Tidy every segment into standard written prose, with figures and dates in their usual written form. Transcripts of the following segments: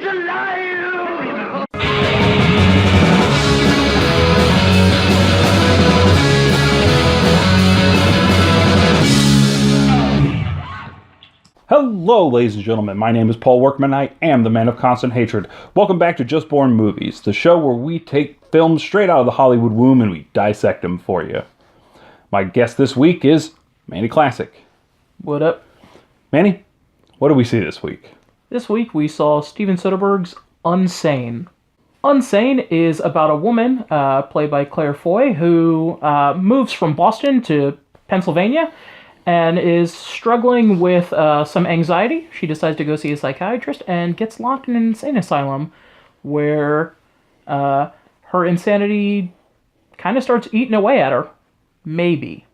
alive! Hello, ladies and gentlemen. My name is Paul Workman. I am the man of constant hatred. Welcome back to Just Born Movies, the show where we take films straight out of the Hollywood womb and we dissect them for you. My guest this week is Manny Classic. What up? Manny, what did we see this week? This week we saw Steven Soderbergh's Unsane. Unsane is about a woman, played by Claire Foy, who moves from Boston to Pennsylvania and is struggling with some anxiety. She decides to go see a psychiatrist and gets locked in an insane asylum where her insanity kind of starts eating away at her. Maybe.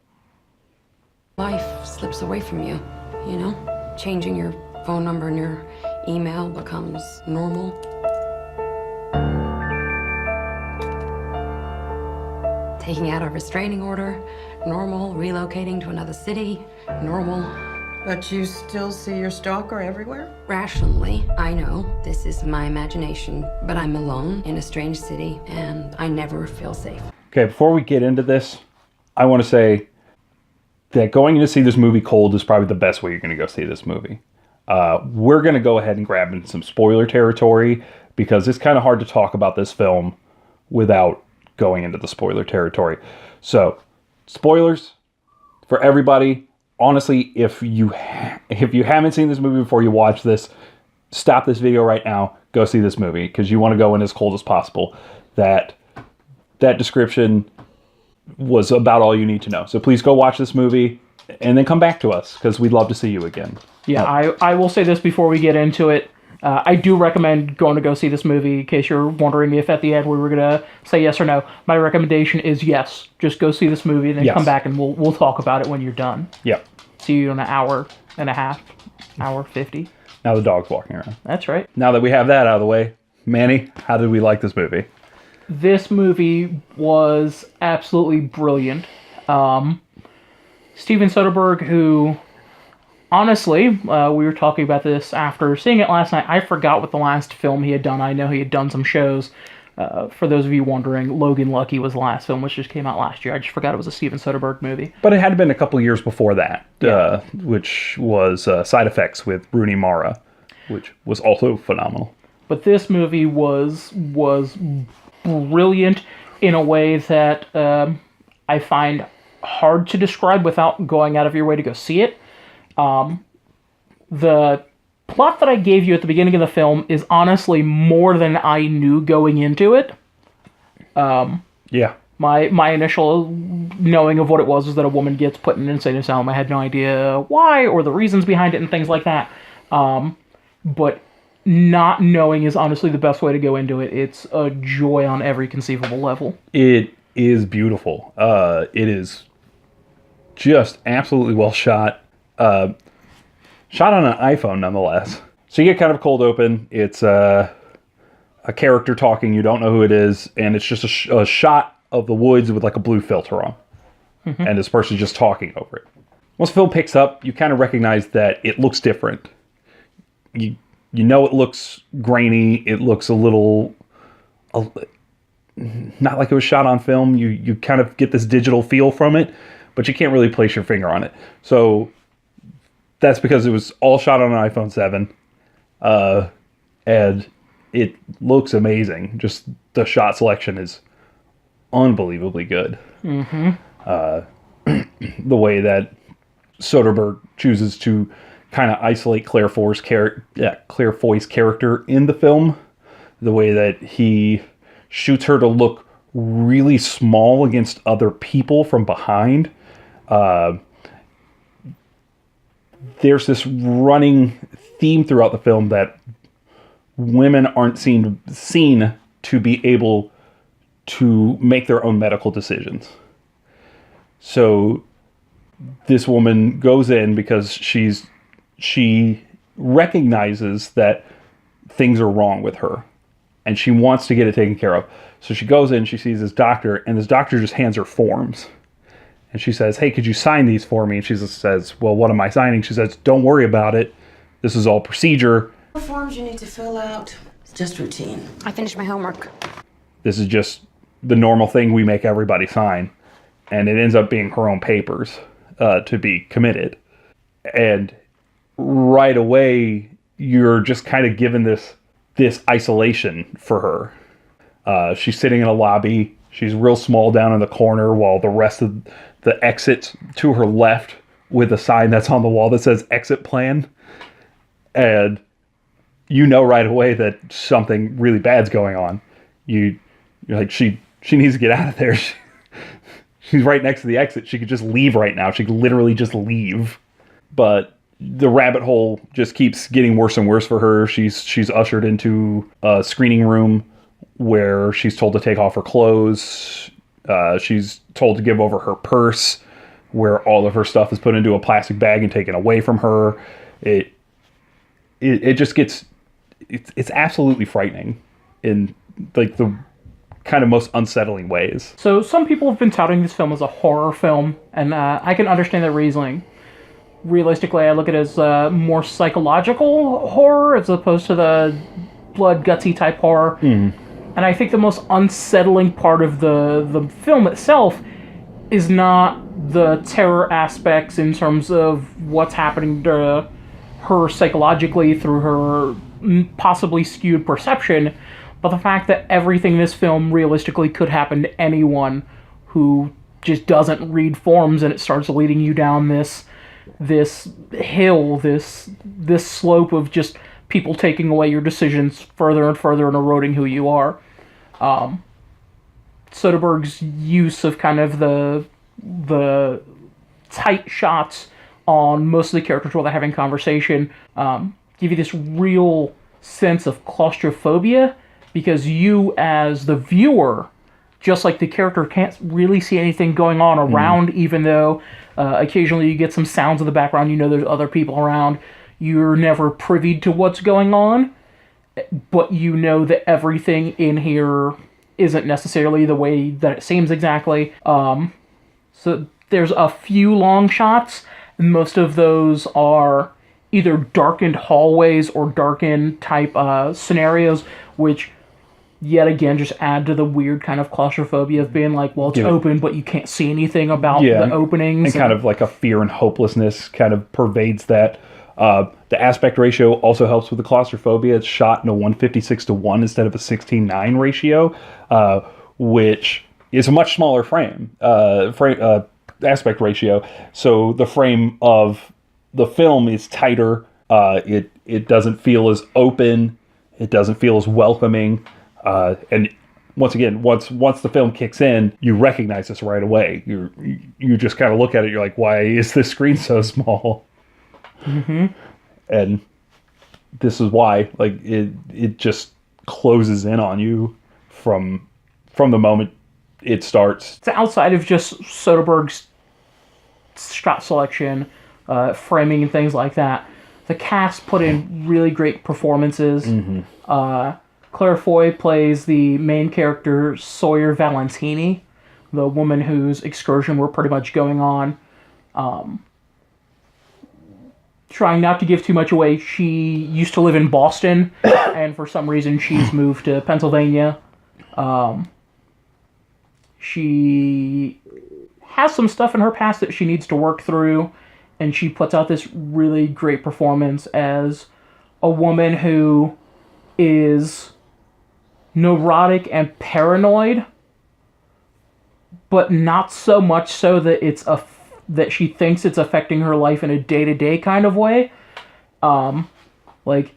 Life slips away from you, you know? Changing your phone number and your email becomes normal. Taking out a restraining order, normal. Relocating to another city, normal. But you still see your stalker everywhere? Rationally, I know this is my imagination, but I'm alone in a strange city and I never feel safe. Okay, before we get into this, I want to say that going to see this movie cold is probably the best way you're going to go see this movie. We're going to go ahead and grab into some spoiler territory because it's kind of hard to talk about this film without going into the spoiler territory. So, spoilers for everybody. Honestly, if you haven't seen this movie before you watch this, stop this video right now. Go see this movie because you want to go in as cold as possible. That description was about all you need to know. So please go watch this movie and then come back to us because we'd love to see you again. Yeah, I will say this before we get into it. I do recommend going to go see this movie in case you're wondering if at the end we were going to say yes or no. My recommendation is yes. Just go see this movie and then come back and we'll talk about it when you're done. Yep. See you in an hour and a half, hour 50. Now the dog's walking around. That's right. Now that we have that out of the way, Manny, how did we like this movie? This movie was absolutely brilliant. Steven Soderbergh, who... Honestly, we were talking about this after seeing it last night. I forgot what the last film he had done. I know he had done some shows. For those of you wondering, Logan Lucky was the last film, which just came out last year. I just forgot it was a Steven Soderbergh movie. But it had been a couple of years before that, which was Side Effects with Rooney Mara, which was also phenomenal. But this movie was brilliant in a way that I find hard to describe without going out of your way to go see it. The plot that I gave you at the beginning of the film is honestly more than I knew going into it. Yeah. My initial knowing of what it was that a woman gets put in an insane asylum. I had no idea why or the reasons behind it and things like that. But not knowing is honestly the best way to go into it. It's a joy on every conceivable level. It is beautiful. It is just absolutely well shot. Shot on an iPhone, nonetheless. So you get kind of a cold open. It's a character talking. You don't know who it is. And it's just a shot of the woods with like a blue filter on. Mm-hmm. And this person's just talking over it. Once the film picks up, you kind of recognize that it looks different. You know it looks grainy. It looks a little... not like it was shot on film. You kind of get this digital feel from it. But you can't really place your finger on it. So... that's because it was all shot on an iPhone 7. And it looks amazing. Just the shot selection is unbelievably good. Mm-hmm. The way that Soderbergh chooses to kind of isolate Claire Foy's character in the film. The way that he shoots her to look really small against other people from behind. There's this running theme throughout the film that women aren't seen to be able to make their own medical decisions. So this woman goes in because she recognizes that things are wrong with her and she wants to get it taken care of. So she goes in, she sees this doctor, and this doctor just hands her forms. And she says, hey, could you sign these for me? And she says, well, what am I signing? She says, don't worry about it. This is all procedure. Forms you need to fill out. It's just routine. I finished my homework. This is just the normal thing we make everybody sign. And it ends up being her own papers to be committed. And right away, you're just kind of given this isolation for her. She's sitting in a lobby. She's real small down in the corner while the rest of the exits to her left with a sign that's on the wall that says exit plan. And you know right away that something really bad's going on. You're like, she needs to get out of there. She's right next to the exit. She could just leave right now. She could literally just leave. But the rabbit hole just keeps getting worse and worse for her. She's ushered into a screening room where she's told to take off her clothes. She's told to give over her purse, where all of her stuff is put into a plastic bag and taken away from her. It just gets... It's absolutely frightening in like the kind of most unsettling ways. So some people have been touting this film as a horror film, and I can understand their reasoning. Realistically, I look at it as more psychological horror as opposed to the blood, gutsy type horror. And I think the most unsettling part of the film itself is not the terror aspects in terms of what's happening to her psychologically through her possibly skewed perception, but the fact that everything in this film realistically could happen to anyone who just doesn't read forms, and it starts leading you down this hill, this slope of just people taking away your decisions further and further and eroding who you are. Soderbergh's use of kind of the tight shots on most of the characters while they're having conversation give you this real sense of claustrophobia, because you as the viewer, just like the character, can't really see anything going on around, even though occasionally you get some sounds in the background, you know there's other people around. You're never privy to what's going on, but you know that everything in here isn't necessarily the way that it seems exactly. So there's a few long shots, and most of those are either darkened hallways or darkened type scenarios, which yet again just add to the weird kind of claustrophobia of being like, well, it's open, but you can't see anything about the openings. And kind of like a fear and hopelessness kind of pervades that. The aspect ratio also helps with the claustrophobia. It's shot in a 156:1 instead of a 16:9 ratio, which is a much smaller aspect ratio. So the frame of the film is tighter. It doesn't feel as open. It doesn't feel as welcoming. And once again, once the film kicks in, you recognize this right away. You just kind of look at it. You're like, why is this screen so small? And this is why. Like it just closes in on you from the moment it starts. It's outside of just Soderbergh's shot selection, framing, and things like that. The cast put in really great performances. Claire Foy plays the main character, Sawyer Valentini, the woman whose excursion we're pretty much going on. Trying not to give too much away, she used to live in Boston, and for some reason she's moved to Pennsylvania. She has some stuff in her past that she needs to work through, and she puts out this really great performance as a woman who is neurotic and paranoid, but not so much so that that she thinks it's affecting her life in a day-to-day kind of way. Like,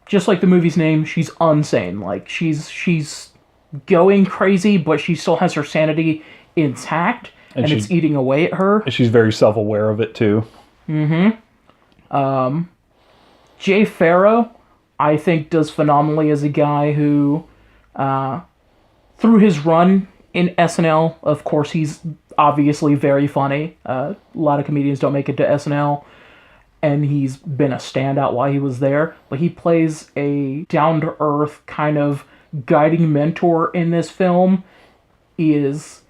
just like the movie's name, she's unsane. Like, she's going crazy, but she still has her sanity intact, and it's eating away at her. And she's very self-aware of it, too. Jay Farrow, I think, does phenomenally as a guy who, through his run in SNL, of course, he's obviously very funny. A lot of comedians don't make it to SNL, and he's been a standout while he was there. But he plays a down-to-earth kind of guiding mentor in this film. He is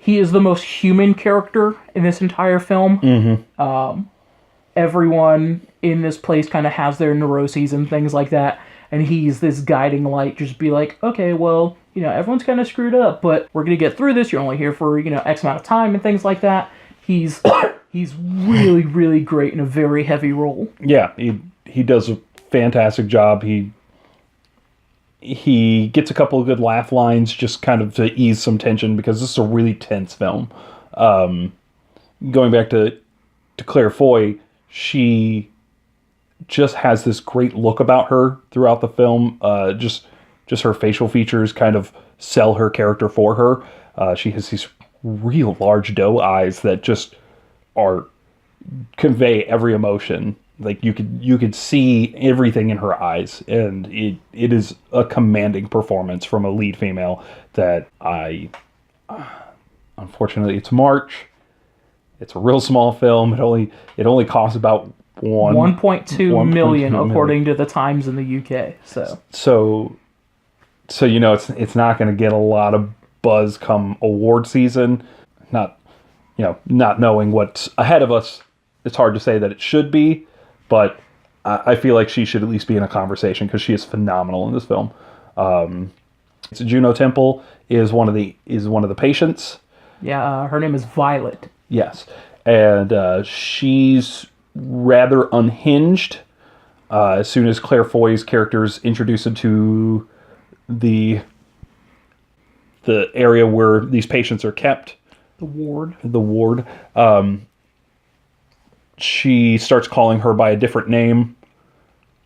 the most human character in this entire film. Everyone in this place kind of has their neuroses and things like that, and he's this guiding light, just be like, okay, well, everyone's kind of screwed up, but we're going to get through this. You're only here for, X amount of time and things like that. He's really, really great in a very heavy role. Yeah, he does a fantastic job. He gets a couple of good laugh lines just kind of to ease some tension, because this is a really tense film. Going back to Claire Foy, she just has this great look about her throughout the film. Just her facial features kind of sell her character for her. She has these real large doe eyes that just convey every emotion. Like you could see everything in her eyes, and it is a commanding performance from a lead female that unfortunately, it's March. It's a real small film. It only costs about 1.2 million according to the Times in the UK. So it's not going to get a lot of buzz come award season. Not knowing what's ahead of us, it's hard to say that it should be, but I feel like she should at least be in a conversation, because she is phenomenal in this film. Juno Temple is one of the patients. Yeah, her name is Violet. Yes, and she's rather unhinged as soon as Claire Foy's character is introduced into the area where these patients are kept. The ward. She starts calling her by a different name,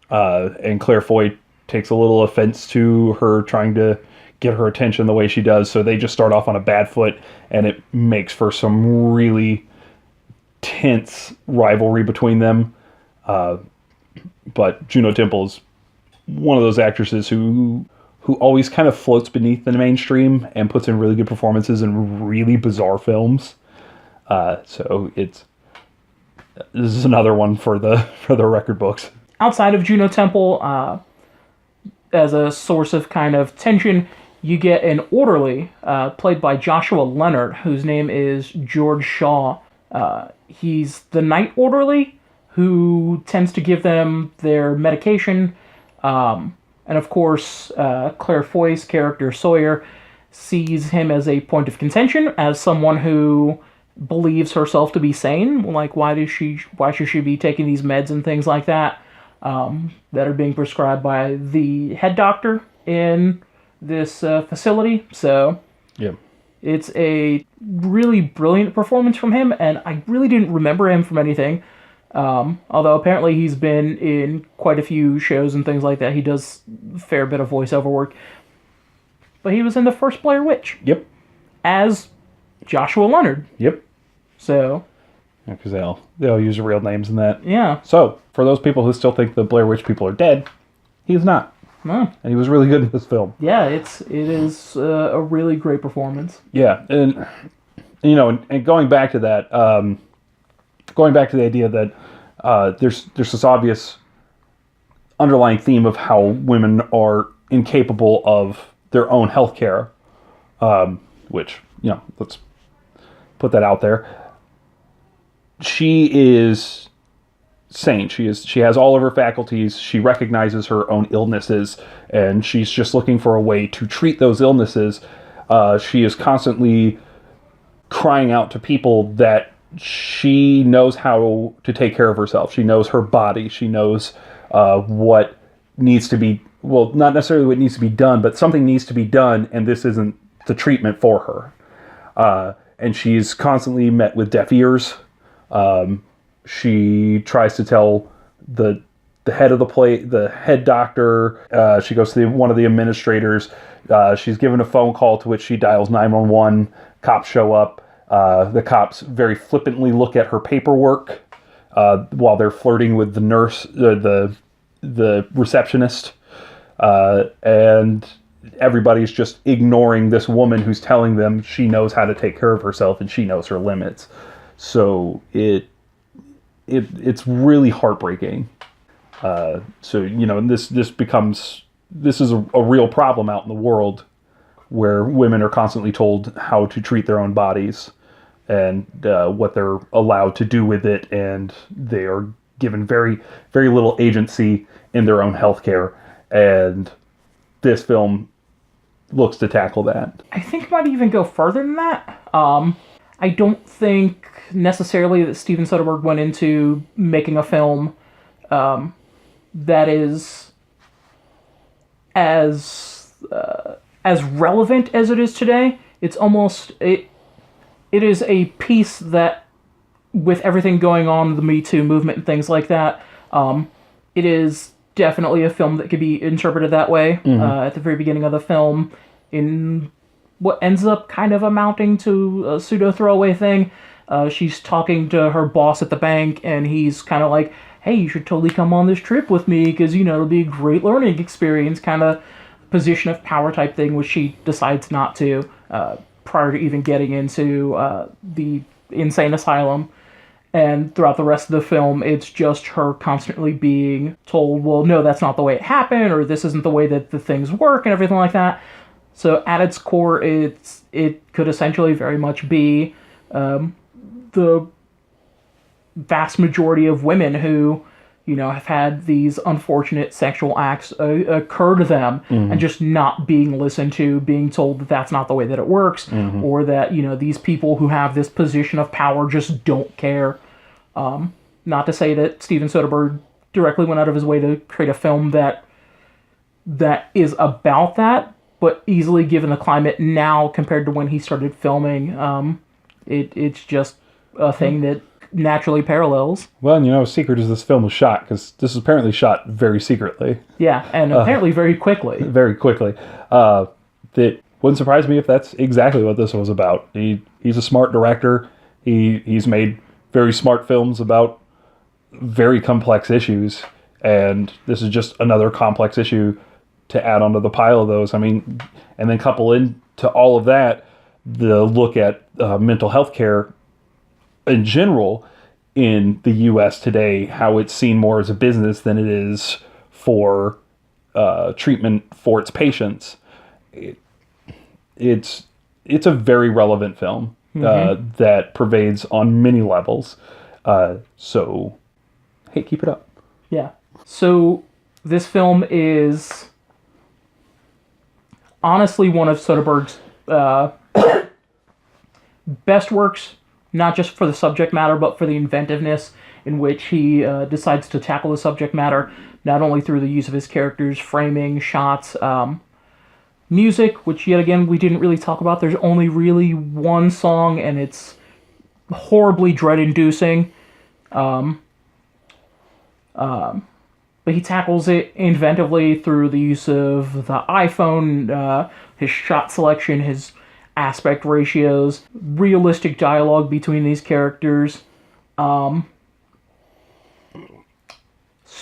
and Claire Foy takes a little offense to her trying to get her attention the way she does, so they just start off on a bad foot, and it makes for some really tense rivalry between them. But Juno Temple is one of those actresses who always kind of floats beneath the mainstream and puts in really good performances in really bizarre films. So this is another one for the record books. Outside of Juno Temple, as a source of kind of tension, you get an orderly played by Joshua Leonard, whose name is George Shaw. He's the night orderly who tends to give them their medication. And of course, Claire Foy's character, Sawyer, sees him as a point of contention, as someone who believes herself to be sane. Like, why should she be taking these meds and things like that that are being prescribed by the head doctor in this facility? So yeah, it's a really brilliant performance from him, and I really didn't remember him from anything. Although apparently he's been in quite a few shows and things like that. He does a fair bit of voiceover work. But he was in the first Blair Witch. Yep. As Joshua Leonard. Yep. So. Because they'll use real names in that. Yeah. So, for those people who still think the Blair Witch people are dead, he's not. No. And he was really good in this film. Yeah, it is a really great performance. Yeah, and going back to that, going back to the idea that there's this obvious underlying theme of how women are incapable of their own health care, which, let's put that out there. She is sane. She has all of her faculties. She recognizes her own illnesses, and she's just looking for a way to treat those illnesses. She is constantly crying out to people that she knows how to take care of herself. She knows her body. She knows what needs to be, well, not necessarily what needs to be done, but something needs to be done, and this isn't the treatment for her. And she's constantly met with deaf ears. She tries to tell the head of the head doctor. She goes to one of the administrators. She's given a phone call to which she dials 911. Cops show up. The cops very flippantly look at her paperwork while they're flirting with the nurse, the receptionist, and everybody's just ignoring this woman who's telling them she knows how to take care of herself and she knows her limits. So it's really heartbreaking. This is a real problem out in the world, where women are constantly told how to treat their own bodies and what they're allowed to do with it, and they are given very, very little agency in their own healthcare. And this film looks to tackle that. I think it might even go further than that. I don't think necessarily that Steven Soderbergh went into making a film that is as relevant as it is today. It's almost it is a piece that, with everything going on, the Me Too movement and things like that, it is definitely a film that could be interpreted that way. At the very beginning of the film, in what ends up kind of amounting to a pseudo throwaway thing, she's talking to her boss at the bank, and he's kind of like, hey, you should totally come on this trip with me because, it'll be a great learning experience, kind of position of power type thing, which she decides not to prior to even getting into the insane asylum. And throughout the rest of the film, it's just her constantly being told, well, no, that's not the way it happened, or this isn't the way that the things work, and everything like that. So at its core, it could essentially very much be the vast majority of women who, have had these unfortunate sexual acts occur to them, and just not being listened to, being told that that's not the way that it works, or that, these people who have this position of power just don't care. Not to say that Steven Soderbergh directly went out of his way to create a film that is about that, but easily given the climate now compared to when he started filming, it's just a thing that naturally parallels. Well, secret is this film was shot, because this is apparently shot very secretly. Yeah, and apparently very quickly. Very quickly. That wouldn't surprise me if that's exactly what this was about. He's a smart director. He's made very smart films about very complex issues, and this is just another complex issue to add onto the pile of those. I mean, and then couple into all of that the look at mental health care in general in the U.S. today, how it's seen more as a business than it is for treatment for its patients. It's a very relevant film that pervades on many levels. So, hey, keep it up. Yeah. So this film is honestly one of Soderbergh's best works, not just for the subject matter, but for the inventiveness in which he decides to tackle the subject matter, not only through the use of his characters, framing, shots, music, which yet again we didn't really talk about. There's only really one song, and it's horribly dread-inducing. But he tackles it inventively through the use of the iPhone, his shot selection, his aspect ratios, realistic dialogue between these characters. So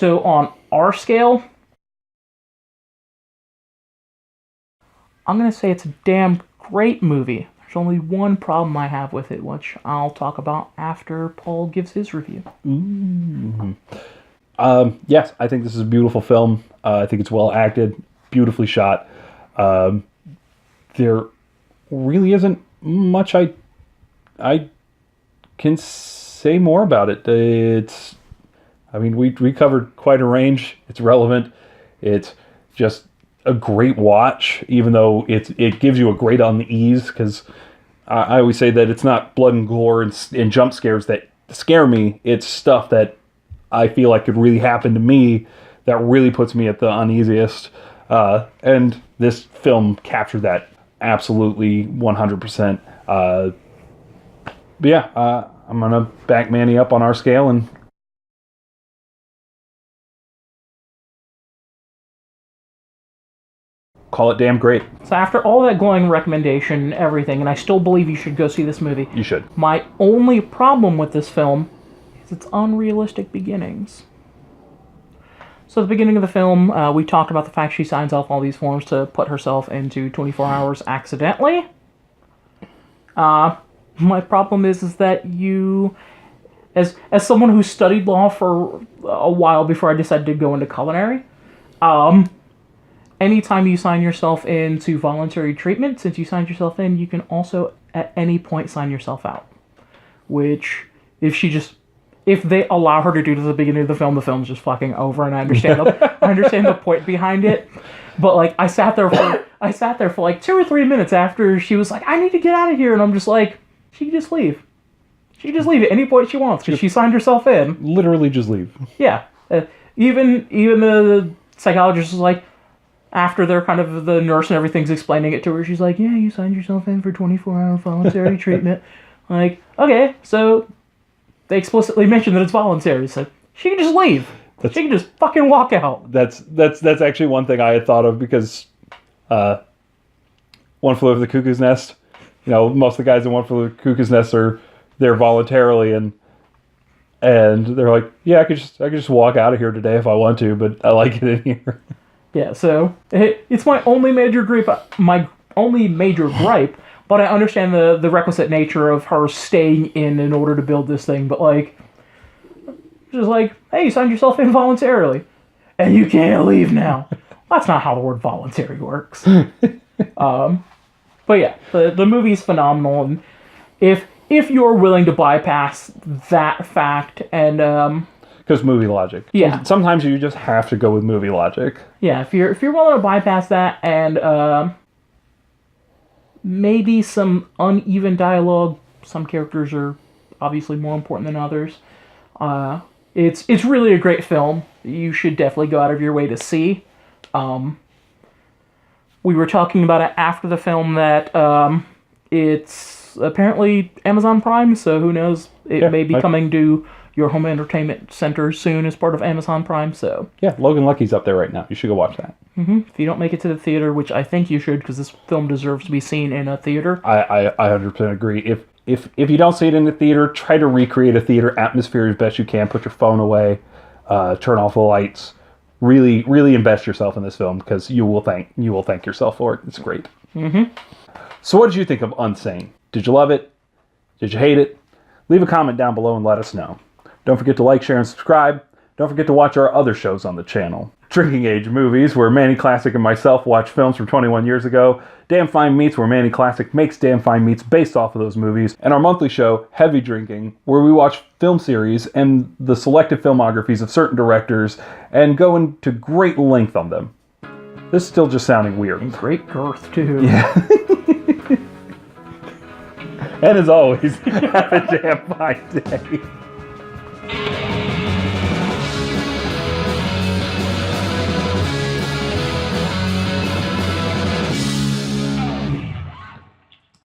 on our scale, I'm going to say it's a damn great movie. There's only one problem I have with it, which I'll talk about after Paul gives his review. Yes, I think this is a beautiful film. I think it's well acted, beautifully shot. There really isn't much I can say more about it. We covered quite a range. It's relevant. It's just a great watch, even though it gives you a great unease, because I always say that it's not blood and gore and jump scares that scare me. It's stuff that I feel like could really happen to me that really puts me at the uneasiest. And this film captured that absolutely 100%. But yeah, I'm going to back Manny up on our scale and call it damn great. So after all that glowing recommendation and everything, and I still believe you should go see this movie. You should. My only problem with this film is its unrealistic beginnings. So at the beginning of the film, we talked about the fact she signs off all these forms to put herself into 24 hours accidentally. My problem is that you, as someone who studied law for a while before I decided to go into culinary, anytime you sign yourself into voluntary treatment, since you signed yourself in, you can also at any point sign yourself out. Which, if she just if they allow her to do it at the beginning of the film's just fucking over, and I understand I understand the point behind it. But like I sat there for like 2 or 3 minutes after she was like, I need to get out of here, and I'm just like, she can just leave. She can just leave at any point she wants because she signed herself in. Literally just leave. Yeah. Even the psychologist was like, after they're kind of the nurse and everything's explaining it to her, she's like, yeah, you signed yourself in for 24-hour voluntary treatment. Like, okay, so they explicitly mentioned that it's voluntary, so she can just leave. She can just fucking walk out. That's actually one thing I had thought of because One Flew Over the Cuckoo's Nest. You know, most of the guys in One Flew Over the Cuckoo's Nest are there voluntarily, and they're like, yeah, I could just walk out of here today if I want to, but I like it in here. Yeah, so it's my only major gripe. But I understand the requisite nature of her staying in order to build this thing. But like, just like, hey, you signed yourself in voluntarily, and you can't leave now. That's not how the word voluntary works. But yeah, the movie's phenomenal, and if you're willing to bypass that fact and because movie logic. Yeah. Sometimes you just have to go with movie logic. Yeah, if you're willing to bypass that and maybe some uneven dialogue, some characters are obviously more important than others. It's really a great film. You should definitely go out of your way to see. We were talking about it after the film that it's apparently Amazon Prime, so who knows? It may be coming to your home entertainment center soon as part of Amazon Prime, so... Yeah, Logan Lucky's up there right now. You should go watch that. If you don't make it to the theater, which I think you should, because this film deserves to be seen in a theater. I 100% agree. If you don't see it in the theater, try to recreate a theater atmosphere as best you can. Put your phone away. Turn off the lights. Really, really invest yourself in this film, because you will thank yourself for it. It's great. So what did you think of Unsane? Did you love it? Did you hate it? Leave a comment down below and let us know. Don't forget to like, share, and subscribe. Don't forget to watch our other shows on the channel. Drinking Age Movies, where Manny Classic and myself watch films from 21 years ago. Damn Fine Meats, where Manny Classic makes Damn Fine Meats based off of those movies. And our monthly show, Heavy Drinking, where we watch film series and the selected filmographies of certain directors and go into great length on them. This is still just sounding weird. And great girth, too. Yeah. And as always, have a damn fine day.